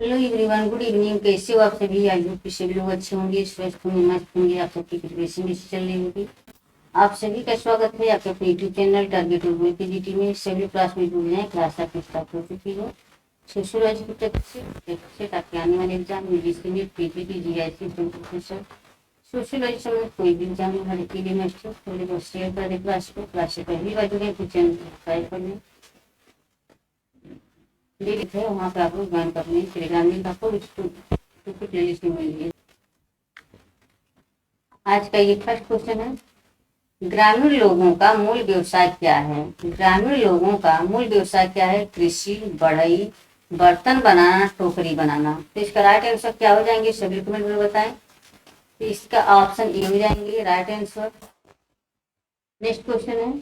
Hello everyone, good evening. कैसे हो आप सभी? आई होप कि सभी लोग अच्छे होंगे, स्वस्थ होंगे, मस्त होंगे। आप सबकी प्रिपरेशन भी चल रही होगी। आप सभी का स्वागत है आपके अपने यूट्यूब चैनल टारगेट पीजीटी में। सभी क्लास में जुड़ जाए, क्लास आपकी स्टार्ट हो चुकी है। सोशोलॉजी की तरफ से ताकि आने वाले एग्जाम में जिसके पीजीटी जीआईसी प्रोफेसर सोशोलॉजी समय कोई भी एग्जाम में हर के लिए मस्ट है। थोड़ी बहुत शेयर कर दे क्लास से पहली बार जुड़े तो चैनल सब्सक्राइब कर लें। लिंक है वहाँ पे आप लोग ज्वाइन कर लें। टेलीग्राम लिंक आपको प्ले लिस्ट में मिल गई। आज का ये फर्स्ट क्वेश्चन है, ग्रामीण लोगों का मूल व्यवसाय क्या है? ग्रामीण लोगों का मूल व्यवसाय क्या है? कृषि, बढ़ई, बर्तन बनाना, टोकरी बनाना। तो इसका राइट आंसर क्या हो जाएंगे? सभी कमेंट में बताएं। तो इसका ऑप्शन ए हो जाएंगे राइट आंसर। नेक्स्ट क्वेश्चन है,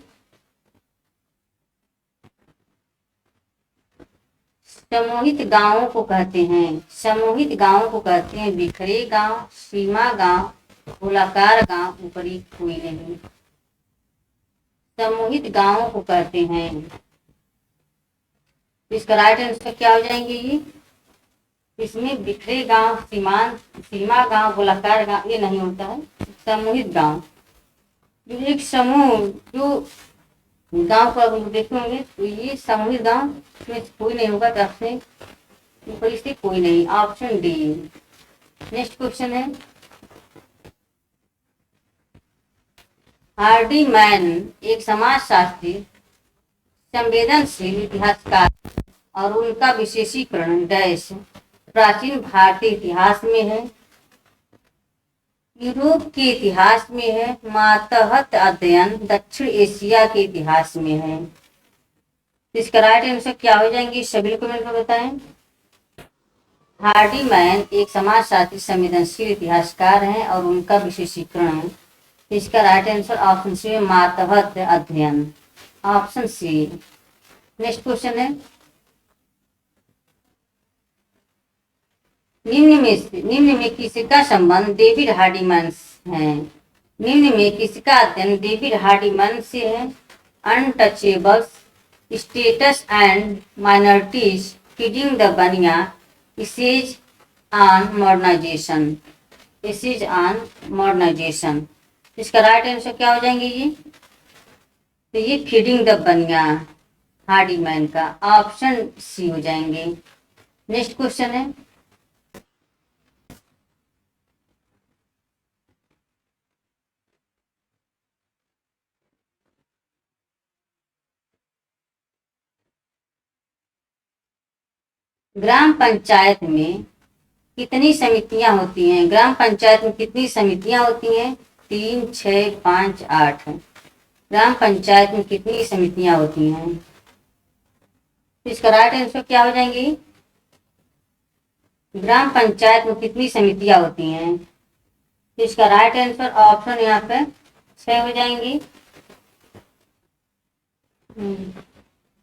समूहित गांवों को कहते हैं, समूहित गांवों को कहते हैं बिखरे गांव, सीमा गांव, गोलाकार गांव, ऊपरी कोई नहीं। समूहित गांवों को कहते हैं। इसका राइट आंसर क्या हो जाएंगे? ये इसमें बिखरे गांव, सीमा गांव, गोलाकार गांव ये नहीं होता है। समूहित गांव जो एक समूह, जो गांव का देखे होंगे तो ये समूहित गांव, इसमें कोई नहीं होगा। तो आपसे ऊपर से कोई नहीं, ऑप्शन डी। नेक्स्ट क्वेश्चन है, हार्डी मैन एक समाजशास्त्री, संवेदनशील इतिहासकार और उनका विशेषीकरण डैश प्राचीन भारतीय इतिहास में है, यूरोप के इतिहास में है, मातहत अध्ययन दक्षिण एशिया के इतिहास में है। इसका राइट आंसर क्या हो जाएंगे? सभी कमेंट में बताएं। हार्डी मैन एक समाजशास्त्री, संवेदनशील इतिहासकार हैं और उनका विशेषीकरण है। इसका राइट आंसर ऑप्शन सी, मातहत अध्ययन, ऑप्शन सी। नेक्स्ट क्वेश्चन है, निम्न में किसका संबंध डेविड हार्डीमैन है? निम्न में किसका अध्ययन डेविड हार्डीमैन से है? Untouchables, status and minorities, feeding the बनिया, इसेज ऑन मॉडर्नाइजेशन, इसेज ऑन मॉडर्नाइजेशन। इसका राइट आंसर क्या हो जाएंगे? ये तो ये फीडिंग द बनिया हार्डीमैन का, ऑप्शन सी हो जाएंगे। नेक्स्ट क्वेश्चन है, ग्राम पंचायत में कितनी समितियां होती हैं? ग्राम पंचायत में कितनी समितियां होती हैं? 3, 6, 5, 8। ग्राम पंचायत में कितनी समितियां होती हैं? इसका राइट आंसर क्या हो जाएंगी? ग्राम पंचायत में कितनी समितियां होती हैं? इसका राइट आंसर ऑप्शन यहाँ पे 6 हो जाएंगी।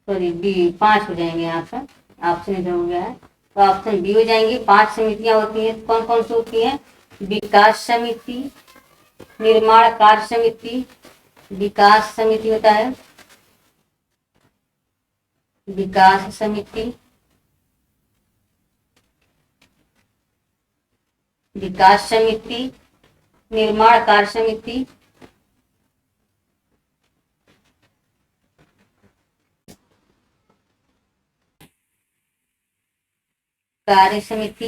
सॉरी बी, 5 हो जाएंगे यहाँ पे। ऑप्शन इधर हो गया है तो ऑप्शन बी हो जाएंगी। 5 समितियां होती हैं। कौन कौन सी होती हैं? विकास समिति, निर्माण कार्य समिति, विकास समिति होता है, विकास समिति, विकास समिति, निर्माण कार्य समिति, कार्य समिति,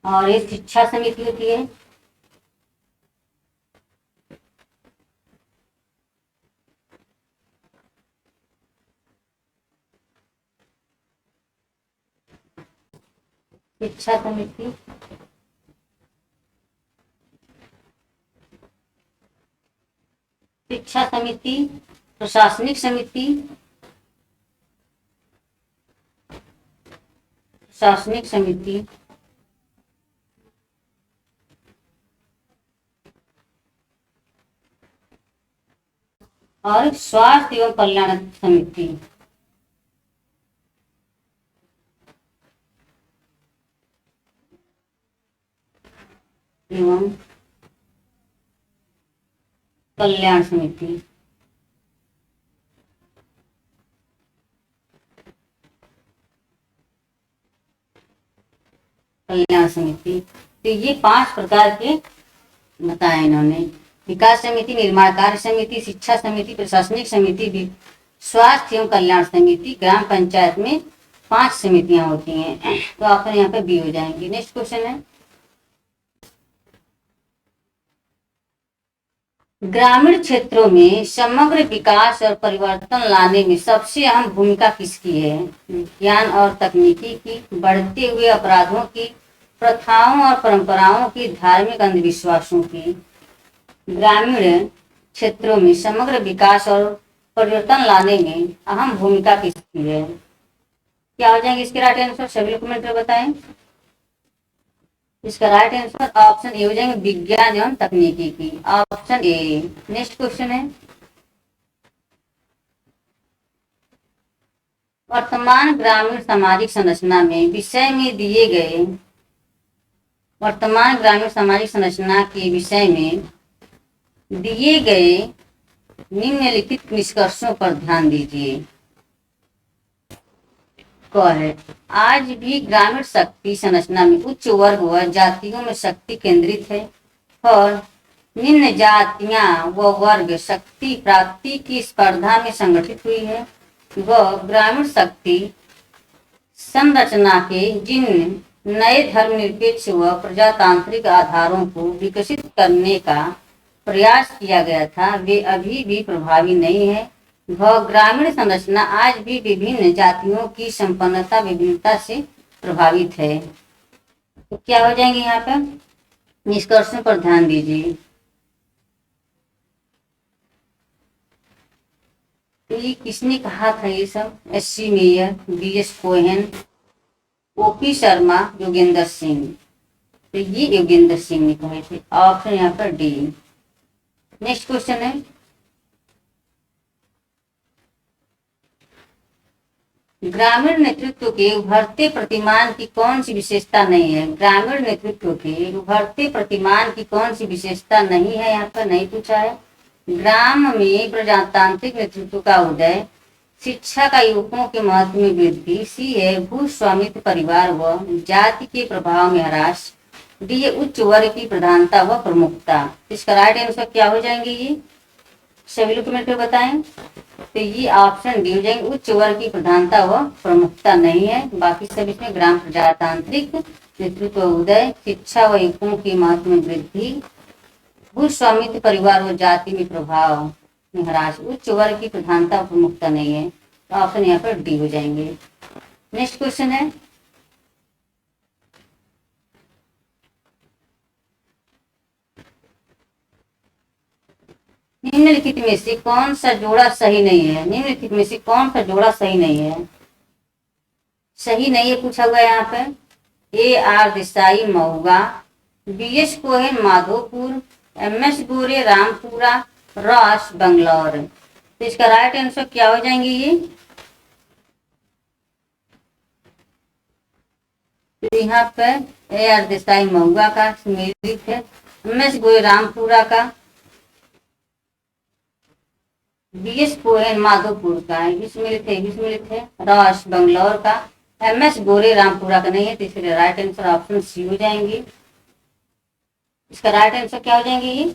और एक शिक्षा समिति होती है। शिक्षा समिति, शिक्षा समिति, प्रशासनिक समिति, प्रशासनिक समिति, और स्वास्थ्य एवं कल्याण समिति। एवं कल्याण समिति। कल्याण समिति। तो ये 5 प्रकार के बताए इन्होंने। विकास समिति, निर्माण कार्य समिति, शिक्षा समिति, प्रशासनिक समिति, स्वास्थ्य एवं कल्याण समिति। ग्राम पंचायत में 5 समितियां होती हैं, तो आप यहाँ पे बी हो जाएंगे। नेक्स्ट क्वेश्चन है, ग्रामीण क्षेत्रों में समग्र विकास और परिवर्तन लाने में सबसे अहम भूमिका किसकी है? विज्ञान और तकनीकी की, बढ़ते हुए अपराधों की, प्रथाओं और परंपराओं की, धार्मिक अंधविश्वासों की। ग्रामीण क्षेत्रों में समग्र विकास और परिवर्तन लाने में अहम भूमिका किसकी है? क्या हो जाएंगे इसके राइट आंसर? सभी लोग कमेंट में बताएं। इसका राइट आंसर ऑप्शन ए हो जाएंगे, विज्ञान एवं तकनीकी की, ऑप्शन ए। नेक्स्ट क्वेश्चन है, वर्तमान ग्रामीण सामाजिक संरचना में विषय में दिए गए, वर्तमान ग्रामीण सामाजिक संरचना के विषय में दिए गए निम्नलिखित निष्कर्षों पर ध्यान दीजिए। है, आज भी ग्रामीण शक्ति संरचना में उच्च वर्ग व जातियों में शक्ति केंद्रित है और निम्न जातियां व वर्ग शक्ति प्राप्ति की स्पर्धा में संगठित हुई है। वह ग्रामीण शक्ति संरचना के जिन नए धर्मनिरपेक्ष व प्रजातांत्रिक आधारों को विकसित करने का प्रयास किया गया था, वे अभी भी प्रभावी नहीं है। वह ग्रामीण संरचना आज भी विभिन्न जातियों की संपन्नता विभिन्नता से प्रभावित है। तो क्या हो जाएंगे यहाँ पर? निष्कर्षों पर ध्यान दीजिए। तो ये किसने कहा था ये सब? SC. Mayer, BS. Cohen, OP. Sharma, Yogendra Singh. तो ये योगेंद्र सिंह ने कहे थे, ऑप्शन यहाँ पर डी। नेक्स्ट क्वेश्चन है, ग्रामीण नेतृत्व के उभरते प्रतिमान की कौन सी विशेषता नहीं है? ग्रामीण नेतृत्व के उभरते प्रतिमान की कौन सी विशेषता नहीं है? यहाँ पर नहीं पूछा है। ग्राम में प्रजातांत्रिक नेतृत्व का उदय, शिक्षा का युवकों के महत्व में वृद्धि, सी है भू स्वामित्व परिवार व जाति के प्रभाव में ह्रास, डी है उच्च वर्ग की प्रधानता व प्रमुखता। इसका राइट आंसर क्या हो जाएंगे? ये सभी लोग कमेंट में बताएं। तो ये ऑप्शन डी हो जाएंगे, उच्च वर्ग की प्रधानता व प्रमुखता नहीं है। बाकी सब इसमें ग्राम प्रजातांत्रिक नेतृत्व उदय, शिक्षा व युवकों के महत्व में वृद्धि, भू स्वामित्व परिवार व जाति में प्रभाव में ह्रास, उच्च वर्ग की प्रधानता व प्रमुखता नहीं है। तो ऑप्शन यहाँ पर डी हो जाएंगे। नेक्स्ट क्वेश्चन है, निम्नलिखित में से कौन सा जोड़ा सही नहीं है? निम्नलिखित में से कौन सा जोड़ा सही नहीं है? सही नहीं है पूछा हुआ है यहाँ पे। A.R. देसाई मऊगा, B.S. Cohen Madhopur, M.S. गोरे रामपुरा, रॉस बंगलौर। तो इसका राइट आंसर क्या हो जाएंगे? ये तो यहाँ पे A.R. देसाई मऊगा का सम्मिलित है, M.S. गोरे रामपुरा का, B.S. कोहेन माधोपुर का विस्मिलित है, रॉस बंगलौर का, M.S. गोरे रामपुरा का नहीं है। तो इसलिए राइट आंसर ऑप्शन सी हो जाएंगे। इसका राइट आंसर क्या हो जाएंगे?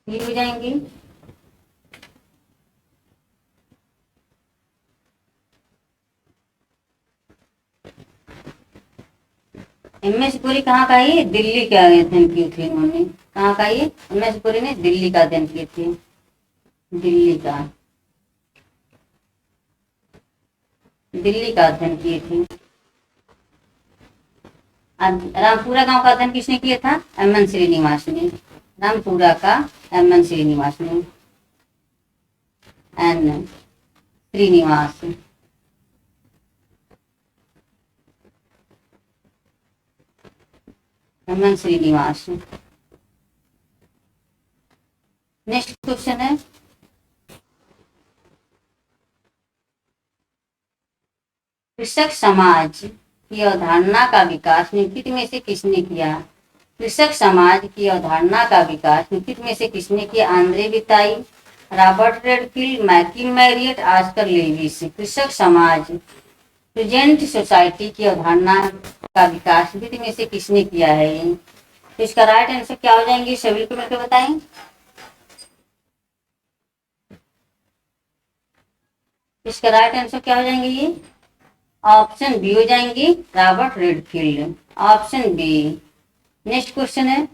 ये हो जाएंगे। M.S. गोरे कहाँ का है? दिल्ली का अध्ययन किए थे इन्होंने। कहाँ का ये? M.S. गोरे ने दिल्ली का अध्ययन किए थे, दिल्ली का अध्ययन किए थे। रामपुरा गांव का अध्ययन किसने किया था? M.N. श्रीनिवास ने। रामपुरा का M.N. श्रीनिवास ने, N Srinivas. M.N. Srinivas. Next question है, कृषक समाज की अवधारणा का विकास निम्नलिखित में से किसने किया? कृषक समाज की अवधारणा का विकास निम्नलिखित में से किसने किया? आंद्रे बिताई, Robert Redfield, मैकिम Marriott, Oscar Levi's. कृषक समाज प्रेजेंट सोसाइटी की अवधारणा का विकास निम्न में से किसने किया है? तो इसका राइट आंसर क्या हो जाएंगे, सभी को मिलकर बताएं। इसका राइट आंसर क्या हो जाएंगे, ये ऑप्शन बी हो जाएंगे, Robert Redfield, option B. Next question है,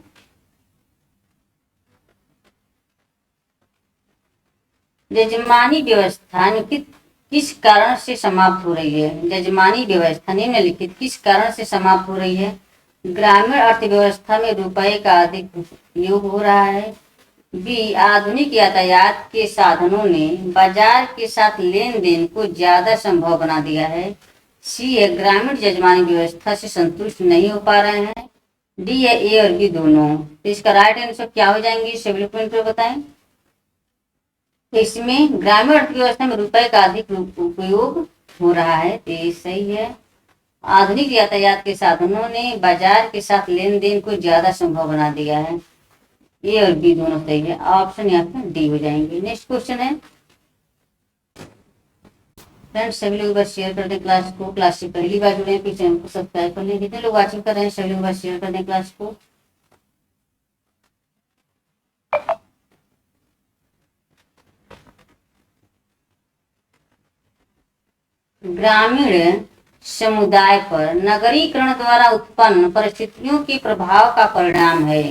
यजमानी व्यवस्था निम्नलिखित किस कारण से समाप्त हो रही है? यजमानी व्यवस्था निम्नलिखित किस कारण से समाप्त हो रही है? ग्रामीण अर्थव्यवस्था में रुपए का अधिक उपयोग हो रहा है। बी, आधुनिक यातायात के साधनों ने बाजार के साथ लेन देन को ज्यादा संभव बना दिया है। सी है, ग्रामीण यजमानी व्यवस्था से संतुष्ट नहीं हो पा रहे हैं। डी है, ए और बी दोनों। तो इसका राइट आंसर क्या हो जाएंगे, सभी लोग बताएं। तो इसमें ग्रामीण अर्थव्यवस्था में रुपए का अधिक उपयोग हो रहा है, तो ये सही है। आधुनिक यातायात के साधनों ने बाजार के साथ लेन देन को ज्यादा संभव बना दिया है। ए और बी दोनों सही है, ऑप्शन यहाँ पे डी हो जाएंगे। नेक्स्ट क्वेश्चन है, फ्रेंड्स सभी लोग बस शेयर कर दें क्लास को। क्लास से पहली बार जुड़े हैं, चैनल को सब्सक्राइब कर लें। जितने लोग वाचिंग कर रहे हैं सभी लोग बस शेयर कर दें क्लास को। ग्रामीण समुदाय पर नगरीकरण द्वारा उत्पन्न परिस्थितियों के प्रभाव का परिणाम है।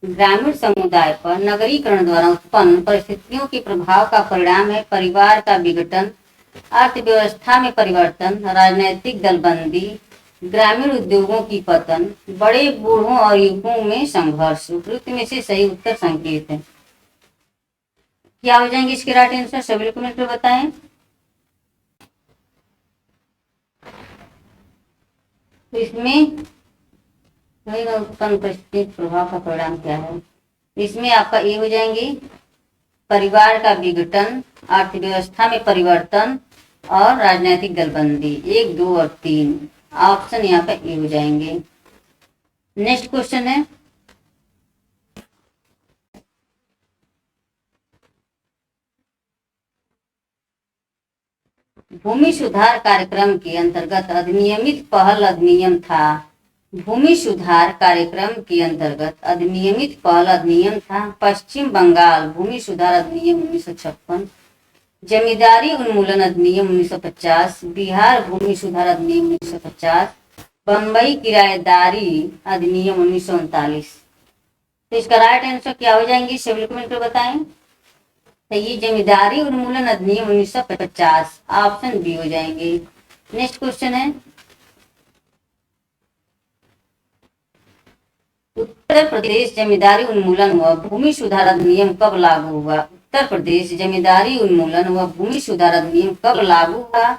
ग्रामीण समुदाय पर नगरीकरण द्वारा उत्पन्न परिस्थितियों के प्रभाव का परिणाम है परिवार का विघटन, अर्थव्यवस्था में परिवर्तन, राजनीतिक दलबंदी, ग्रामीण उद्योगों की पतन, बड़े बूढ़ों और युवकों में संघर्ष। उपयुक्त में से सही उत्तर संकेत है। क्या हो जाएंगे इसके राइट आंसर, सभी कमेंट में बताएं। तो इसमें उत्पन्न परिस्थिति प्रभाव का परिणाम क्या है? इसमें आपका ए हो जाएंगे, परिवार का विघटन, अर्थव्यवस्था में परिवर्तन और राजनीतिक दलबंदी। 1, 2 और 3 ऑप्शन यहाँ पे ए हो जाएंगे। नेक्स्ट क्वेश्चन है, भूमि सुधार कार्यक्रम के अंतर्गत अधिनियमित पहल अधिनियम था। भूमि सुधार कार्यक्रम के अंतर्गत अधिनियमित पहल अधिनियम था पश्चिम बंगाल भूमि सुधार अधिनियम 1956, जमींदारी उन्मूलन अधिनियम 1950, बिहार भूमि सुधार अधिनियम 1950, बम्बई किराएदारी अधिनियम 1939। तो इसका राइट आंसर क्या हो जाएंगे, सभी कमेंट में बताएं। तो ये जमींदारी उन्मूलन अधिनियम 1950, ऑप्शन बी हो जाएंगे। नेक्स्ट क्वेश्चन है, उत्तर प्रदेश जमींदारी उन्मूलन व भूमि सुधार अधिनियम कब लागू हुआ? उत्तर प्रदेश जमींदारी उन्मूलन व भूमि सुधार अधिनियम कब लागू हुआ?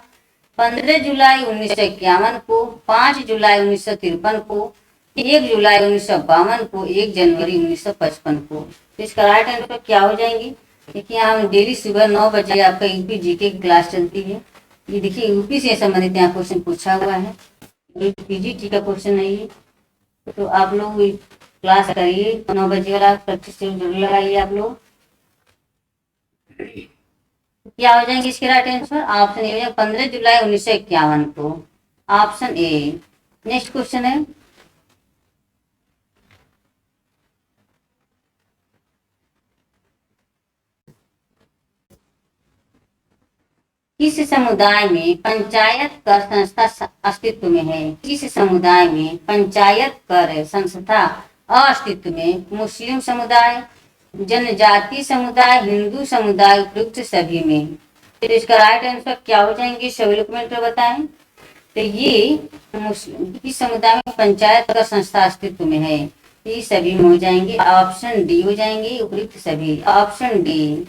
15 जुलाई 1951 को, 5 जुलाई 1953 को, 1 जुलाई 1952 को, 1 जनवरी 1955 को। तो इसका राइट आंसर क्या हो जाएंगी? देखिए हम डेली सुबह 9 बजे आपका यूपी जीके की क्लास चलती है। ये देखिए यूपी से संबंधित यहाँ क्वेश्चन पूछा हुआ है, पीजीटी का क्वेश्चन नहीं है। तो आप लोग क्लास करिए, 9 बजे वाला प्रैक्टिस जरूर लगाइए आप लोग। क्या हो जाएंगे इसके राइट आंसर, ऑप्शन ए हो जाएगा 15 जुलाई 1951 को, ऑप्शन ए। नेक्स्ट क्वेश्चन है, किस समुदाय में पंचायत कर संस्था अस्तित्व में है? किस समुदाय में पंचायत कर संस्था अस्तित्व में? मुस्लिम समुदाय, जनजातीय समुदाय, हिंदू समुदाय, उपयुक्त सभी में। तो इसका राइट आंसर क्या हो जाएंगे, सभी लोग कमेंट में बताएं। तो ये मुस्लिम किस समुदाय में पंचायत कर संस्था अस्तित्व में है? ये सभी में हो जाएंगे, ऑप्शन डी हो जाएंगे, उपयुक्त सभी, ऑप्शन डी।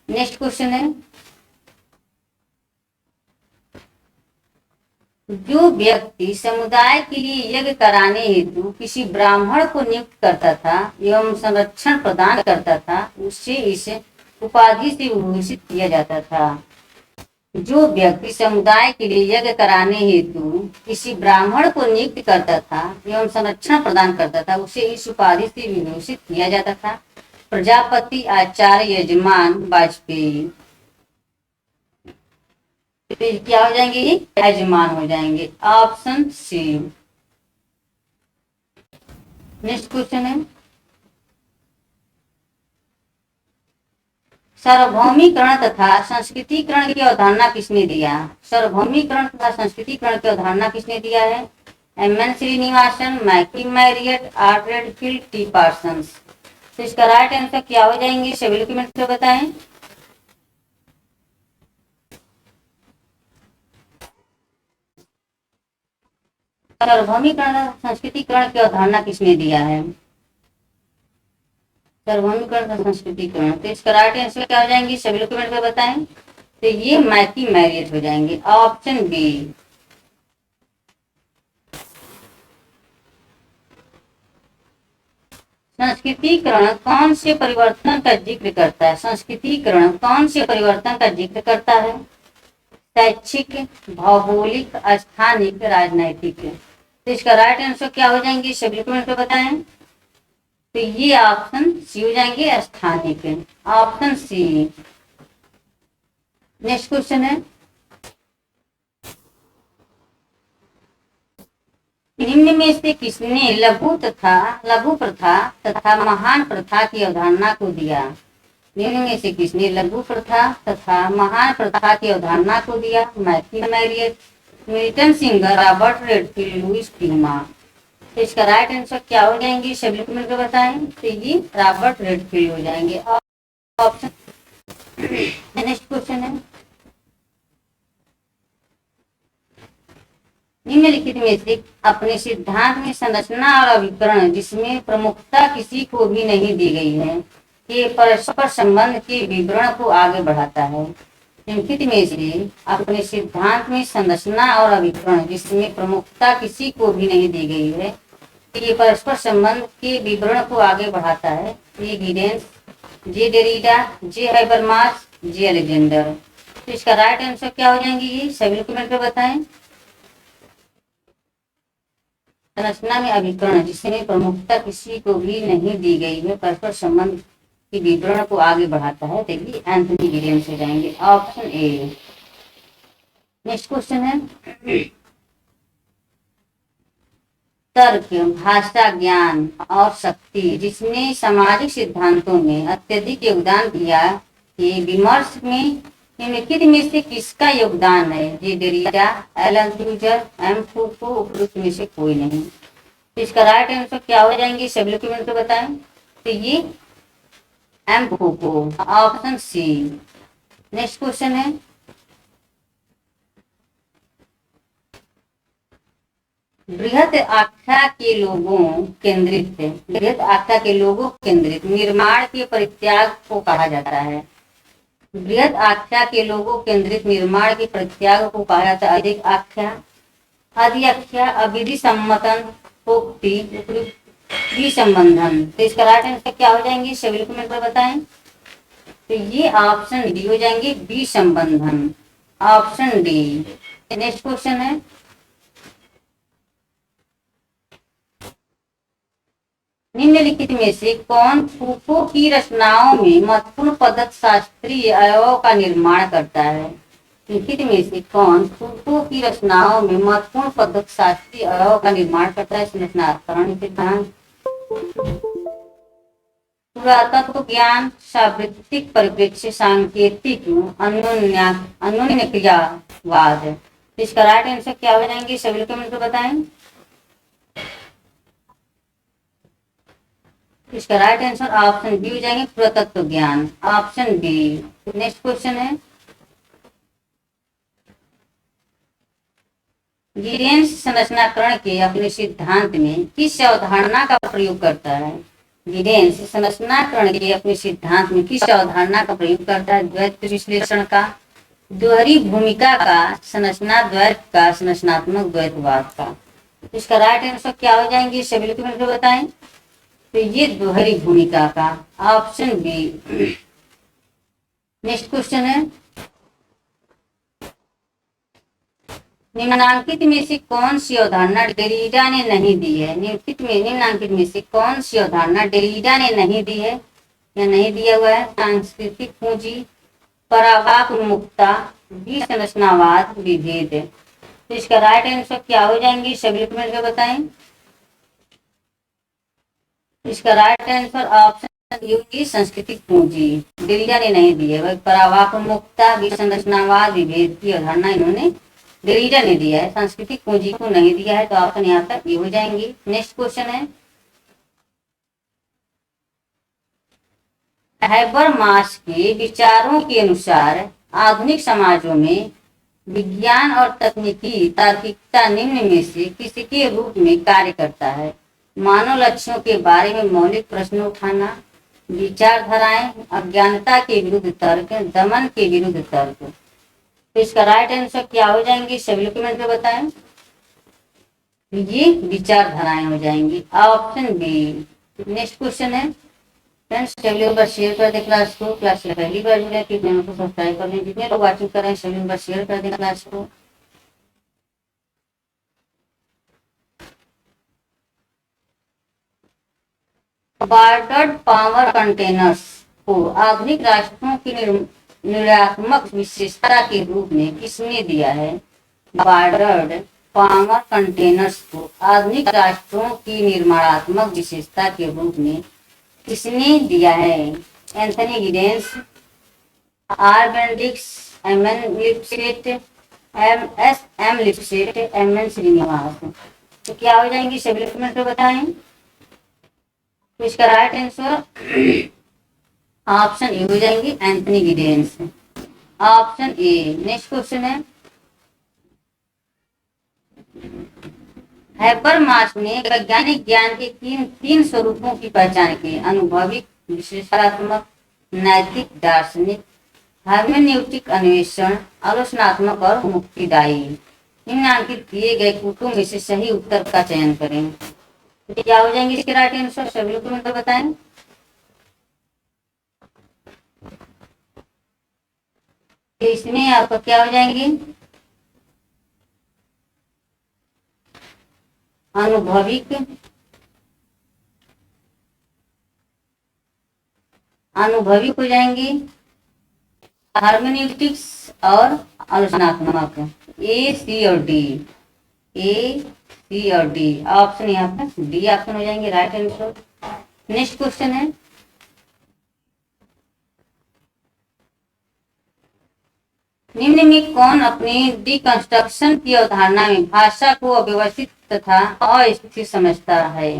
नेक्स्ट क्वेश्चन है, जो व्यक्ति समुदाय के लिए यज्ञ कराने हेतु किसी ब्राह्मण को नियुक्त करता था एवं संरक्षण प्रदान करता था, उससे इस उपाधि से विभूषित किया जाता था। जो व्यक्ति समुदाय के लिए यज्ञ कराने हेतु किसी ब्राह्मण को नियुक्त करता था एवं संरक्षण प्रदान करता था, उसे इस उपाधि से विभूषित किया जाता था। प्रजापति, आचार्य, यजमान, वाजपेयी। तो क्या हो जाएंगे, ये यजमान हो जाएंगे। Option C. नेक्स्ट क्वेश्चन है, सार्वभौमिकरण तथा संस्कृतिकरण की अवधारणा किसने दिया? सार्वभौमिकरण तथा संस्कृतिकरण की अवधारणा किसने दिया है? MN. Srinivasan, Michael Marriott, R. Redfield, T. Parsons. तो इसका राइट आंसर क्या हो जाएंगे, सभी लोग कमेंट में बताएं। सार्वभौमिकरण संस्कृतिकरण की अवधारणा किसने दिया है? सार्वभौमिकरण का संस्कृतिकरण, तो इसका राइट आंसर क्या हो जाएंगे, सभी लोग कमेंट में बताएं। तो ये माइकल मैरियट हो जाएंगे। Option B. संस्कृतिकरण कौन से परिवर्तन का जिक्र करता है? संस्कृतिकरण कौन से परिवर्तन का जिक्र करता है? शैक्षिक, भौगोलिक, स्थानिक, राजनैतिक। तो इसका राइट आंसर क्या हो जाएंगे, सभी लोग कमेंट में बताएं। तो ये ऑप्शन सी हो जाएंगे, स्थानिक। Option C. नेक्स्ट क्वेश्चन है, निम्न में से किसने लघु प्रथा तथा महान प्रथा की अवधारणा को दिया? निम्न में से किसने लघु प्रथा तथा महान प्रथा की अवधारणा को दिया? Michael Marriott, Milton Singer, Robert Redfield, Lewis टीमा। तो इसका राइट आंसर क्या हो जाएंगे, सभी लोग मिलकर बताएं। तो ये रॉबर्ट रेडफील्ड हो जाएंगे। ऑप्शन। नेक्स्ट क्वेश्चन है, निम्नलिखित में से अपने सिद्धांत में संरचना और अभिकरण जिसमें प्रमुखता किसी को भी नहीं दी गई है के परस्पर संबंध के विवरण को आगे बढ़ाता है? निम्नलिखित में से अपने सिद्धांत में संरचना और अभिकरण जिसमें प्रमुखता किसी को भी नहीं दी गई है ये परस्पर संबंध के विवरण को आगे बढ़ाता है? ये गिडेंस, जे डेरिडा, जे हैबरमास, जे अलेक्जेंडर। तो इसका राइट आंसर क्या हो जाएंगे, ये सभी लोग कमेंट कर बताएं। संरचना में अभिकरण जिसमें प्रमुखता किसी को भी नहीं दी गई है परस्पर संबंध के विवरण को आगे बढ़ाता है, तो ये एंथनी गिडेंस हो जाएंगे। Option A. नेक्स्ट क्वेश्चन है, तर्क, भाषा, ज्ञान और शक्ति जिसने सामाजिक सिद्धांतों में अत्यधिक योगदान दिया के विमर्श में निम्नलिखित में से किसका योगदान है? जे डेरिडा, एलन थ्यूजर, एम फूको, उपरोक्त में से कोई नहीं। तो इसका राइट आंसर क्या हो जाएंगे, सभी लोग कमेंट में बताएं। तो ये M Foucault. Option C. Next question है, बृहत आख्या के लोगों केंद्रित निर्माण के परित्याग को कहा जाता है? बृहत आख्या के लोगों केंद्रित निर्माण के परित्याग को कहा जाता है अधिक आख्या, आदि आख्या, अविधि सम्मतन, उक्ति, विसंबंधन। तो इसका राइट आंसर क्या हो जाएंगे, सभी लोग कमेंट पर बताएं। तो ये ऑप्शन डी हो जाएंगे, विसंबंधन। Option D. नेक्स्ट क्वेश्चन है, निम्नलिखित में से कौन फूको की रचनाओं में महत्वपूर्ण पद्धत शास्त्रीय अवयवों का निर्माण करता है? निम्नलिखित में से कौन फूको की रचनाओं में महत्वपूर्ण पद्धत शास्त्रीय अवयवों का निर्माण करता है? संरचनाकरण सिद्धांत, पुरातत्व ज्ञान, सावृत्तिक परिप्रेक्ष्य, सांकेतिक, अन्योन्य क्रियावाद। इसका राइट आंसर क्या हो जाएंगे, सभी लोग कमेंट में बताएं। इसका राइट आंसर ऑप्शन बी हो जाएंगे, पुरातत्व ज्ञान। Option B. नेक्स्ट क्वेश्चन है, गिडेंस संरचनाकरण के अपने सिद्धांत में किस अवधारणा का प्रयोग करता है? गिडेंस संरचनाकरण के अपने सिद्धांत में किस अवधारणा का प्रयोग करता है? द्वैत विश्लेषण का, दोहरी भूमिका का, संरचना द्वैत का, संरचनात्मक द्वैतवाद का। इसका राइट आंसर क्या हो जाएंगे, सभी लोग कमेंट में बताएं। तो ये दोहरी भूमिका का। Option B. नेक्स्ट क्वेश्चन है, निम्नांकित में से कौन सी अवधारणा डेरिडा ने नहीं दी है? निम्नांकित में से कौन सी अवधारणा डेरिडा ने नहीं दी है या नहीं दिया हुआ है? सांस्कृतिक पूंजी, परावाक उन्मुखता, विसंरचनावाद विभेद। तो इसका राइट आंसर क्या हो जाएंगे, सभी लोग कमेंट में बताएं। इसका राइट आंसर ऑप्शन होगी सांस्कृतिक पूंजी। दिल्लिया ने नहीं दी है, परावापमुक्ता विसंरचनावाद विभेद की अवधारणा इन्होंने दिल्लिया ने दिया है, सांस्कृतिक पूंजी को नहीं दिया है। तो ऑप्शन यहाँ तक ये हो जाएंगी। नेक्स्ट क्वेश्चन है, हैबरमास के विचारों के अनुसार आधुनिक समाजों में विज्ञान और तकनीकी तार्किकता निम्न में से किसके रूप में कार्य करता है। मानव लक्ष्यों के बारे में मौलिक प्रश्न उठाना, विचारधाराएं, अज्ञानता के विरुद्ध तर्क, दमन के विरुद्ध तर्क। तो इसका राइट आंसर क्या हो जाएंगे, सभी लोग कमेंट में बताएं। ये विचारधाराएं हो जाएंगी, ऑप्शन बी। नेक्स्ट क्वेश्चन है, फ्रेंड्स सभी लोग शेयर कर दें क्लास को। क्लास पहली बार जुड़े कि चैनल को सब्सक्राइब कर लें, जितने लोग वाचिंग कर रहे हैं सभी लोग शेयर कर दें क्लास को। बार्टर्ड पावर कंटेनर्स को आधुनिक राष्ट्रों की निर्णयात्मक विशेषता के रूप में किसने दिया है। बार्टर्ड पावर कंटेनर्स को आधुनिक राष्ट्रों की निर्माणात्मक विशेषता के रूप में किसने दिया है। Anthony Giddens, R Bendix, M N Lipset, M Lipset, M N Srinivas. तो क्या हो जाएंगी, सभी लोग कमेंट में बताएं। तो इसका राइट आंसर ऑप्शन ए हो जाएंगी, Anthony Giddens, option A. Next question है, हैबरमास ने वैज्ञानिक ज्ञान के तीन स्वरूपों की पहचान की। अनुभविक, विश्लेषणात्मक, नैतिक, दार्शनिक। हर्मेन्यूटिक अन्वेषण, आलोचनात्मक और मुक्तिदायी। निम्नांकित किए गए कूटों में से सही उत्तर का चयन करें। तो क्या हो जाएंगे इसके राइट आंसर, सभी लोग मतलब बताएं। तो इसमें आपका क्या हो जाएंगे, अनुभविक, अनुभविक हो जाएंगी, हार्मोनिटिक्स और आलोचनात्मक। ए, सी और डी, ए, सी और डी, ऑप्शन यहाँ पर डी ऑप्शन हो जाएंगे राइट आंसर। नेक्स्ट क्वेश्चन है, निम्न में कौन अपनी डिकंस्ट्रक्शन की अवधारणा में भाषा को अव्यवस्थित तथा अस्थिर समझता है।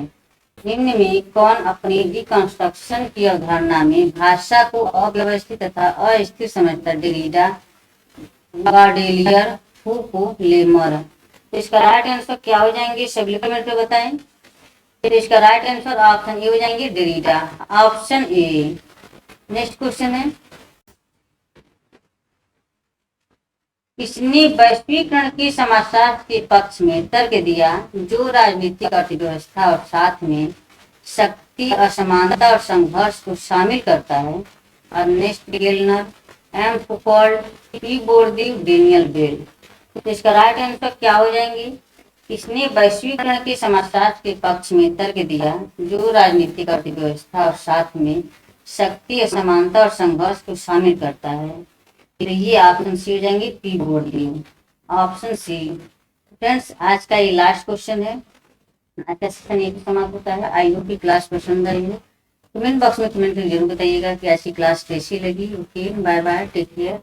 निम्न में कौन अपनी डिकंस्ट्रक्शन की अवधारणा में भाषा को अव्यवस्थित तथा अस्थिर समझता है। Derrida, Godelier, Foucault, Lemert. तो इसका राइट आंसर क्या हो जाएंगे, सभी कमेंट में बताएं। तो इसका राइट आंसर ऑप्शन ए हो जाएंगे, Derrida, option A. Next question है, इसने वैश्वीकरण की समाजशास्त्र के पक्ष में तर्क दिया जो राजनीतिक अर्थव्यवस्था और साथ में शक्ति, असमानता और संघर्ष को शामिल करता है। Ernest Gellner, M Foucault, P Bourdieu, Daniel Bell. तो इसका राइट आंसर क्या हो जाएंगे, इसने वैश्वीकरण के समाजशास्त्र के पक्ष में तर्क दिया जो राजनीतिक अर्थव्यवस्था और साथ में शक्ति, असमानता और संघर्ष को शामिल करता है। तो ये ऑप्शन सी हो जाएंगे, पी बोर्दीव, ऑप्शन सी। फ्रेंड्स आज का ये लास्ट क्वेश्चन है, आज का सेशन यही समाप्त होता है। आई होप की क्लास पसंद आई हो। कमेंट बॉक्स में कमेंट करके जरूर बताइएगा कि आज की क्लास कैसी लगी। Okay, bye bye, take care.